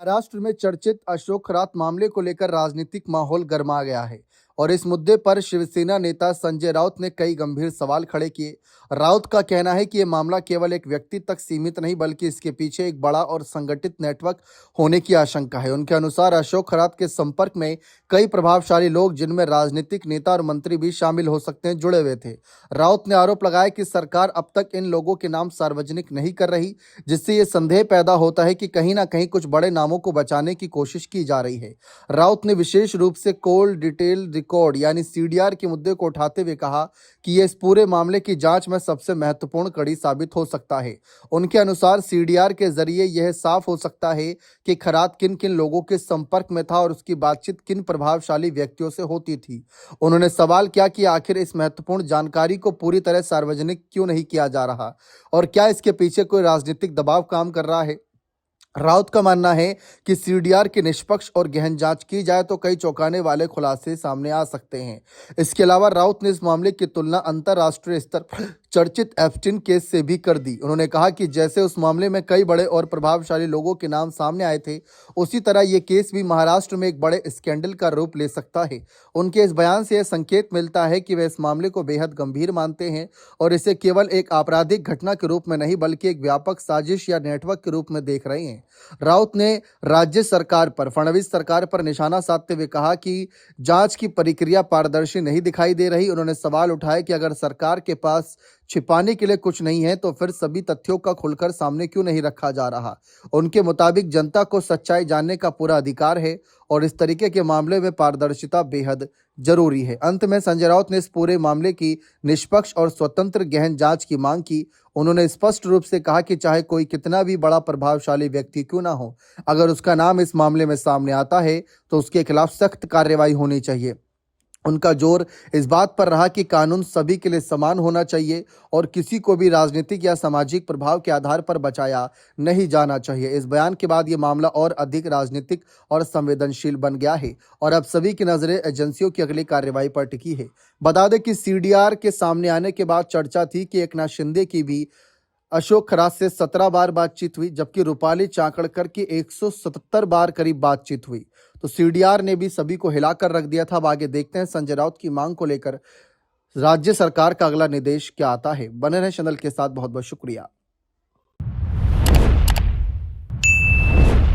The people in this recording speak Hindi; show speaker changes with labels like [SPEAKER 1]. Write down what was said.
[SPEAKER 1] महाराष्ट्र में चर्चित अशोक खरात मामले को लेकर राजनीतिक माहौल गर्मा गया है और इस मुद्दे पर शिवसेना नेता संजय राउत ने कई गंभीर सवाल खड़े किए। राउत का कहना है कि यह मामला केवल एक व्यक्ति तक सीमित नहीं बल्कि इसके पीछे एक बड़ा और संगठित नेटवर्क होने की आशंका है। उनके अनुसार अशोक खरात के संपर्क में कई प्रभावशाली लोग, जिनमें राजनीतिक नेता और मंत्री भी शामिल हो सकते हैं, जुड़े हुए थे। राउत ने आरोप लगाया कि सरकार अब तक इन लोगों के नाम सार्वजनिक नहीं कर रही, जिससे ये संदेह पैदा होता है कि कहीं ना कहीं कुछ बड़े नामों को बचाने की कोशिश की जा रही है। राउत ने विशेष रूप से कोल डिटेल रिकॉर्ड यानी सीडीआर के मुद्दे को उठाते हुए कहा कि यह इस पूरे मामले की जांच में सबसे महत्वपूर्ण कड़ी साबित हो सकता है। उनके अनुसार सीडीआर के जरिए यह साफ हो सकता है कि खरात किन किन लोगों के संपर्क में था और उसकी बातचीत किन प्रभावशाली व्यक्तियों से होती थी। उन्होंने सवाल किया कि आखिर इस महत्वपूर्ण जानकारी को पूरी तरह सार्वजनिक क्यों नहीं किया जा रहा और क्या इसके पीछे कोई राजनीतिक दबाव काम कर रहा है। राउत का मानना है कि सीडीआर की निष्पक्ष और गहन जांच की जाए तो कई चौंकाने वाले खुलासे सामने आ सकते हैं। इसके अलावा राउत ने इस मामले की तुलना अंतर्राष्ट्रीय स्तर पर चर्चित एप्स्टीन केस से भी कर दी। उन्होंने कहा कि जैसे उस मामले में कई बड़े और प्रभावशाली लोगों के नाम सामने आए थे, उसी तरह ये केस भी महाराष्ट्र में एक बड़े स्कैंडल का रूप ले सकता है। उनके इस बयान से यह संकेत मिलता है कि वे इस मामले को बेहद गंभीर मानते हैं और इसे केवल एक आपराधिक घटना के रूप में नहीं बल्कि एक व्यापक साजिश या नेटवर्क के रूप में देख रहे हैं। राउत ने राज्य सरकार पर, फडणवीस सरकार पर निशाना साधते हुए कहा कि जांच की प्रक्रिया पारदर्शी नहीं दिखाई दे रही। उन्होंने सवाल उठाया कि अगर सरकार के पास छिपाने के लिए कुछ नहीं है तो फिर सभी तथ्यों का खुलकर सामने क्यों नहीं रखा जा रहा। उनके मुताबिक जनता को सच्चाई जानने का पूरा अधिकार है और इस तरीके के मामले में पारदर्शिता बेहद जरूरी है। अंत में संजय राउत ने इस पूरे मामले की निष्पक्ष और स्वतंत्र गहन जांच की मांग की। उन्होंने स्पष्ट रूप से कहा कि चाहे कोई कितना भी बड़ा प्रभावशाली व्यक्ति क्यों ना हो, अगर उसका नाम इस मामले में सामने आता है तो उसके खिलाफ सख्त कार्रवाई होनी चाहिए। उनका जोर इस बात पर रहा कि कानून सभी के लिए समान होना चाहिए और किसी को भी राजनीतिक या सामाजिक प्रभाव के आधार पर बचाया नहीं जाना चाहिए। इस बयान के बाद ये मामला और अधिक राजनीतिक और संवेदनशील बन गया है और अब सभी की नजरें एजेंसियों की अगली कार्रवाई पर टिकी है। बता दें कि सीडीआर के सामने आने के बाद चर्चा थी कि एकनाथ शिंदे की भी अशोक खरात से 17 बार बातचीत हुई, जबकि रूपाली चाकणकर की 177 बार करीब बातचीत हुई। तो सीडीआर ने भी सभी को हिलाकर रख दिया था। अब आगे देखते हैं संजय राउत की मांग को लेकर राज्य सरकार का अगला निर्देश क्या आता है। बने रहें चैनल के साथ। बहुत बहुत शुक्रिया।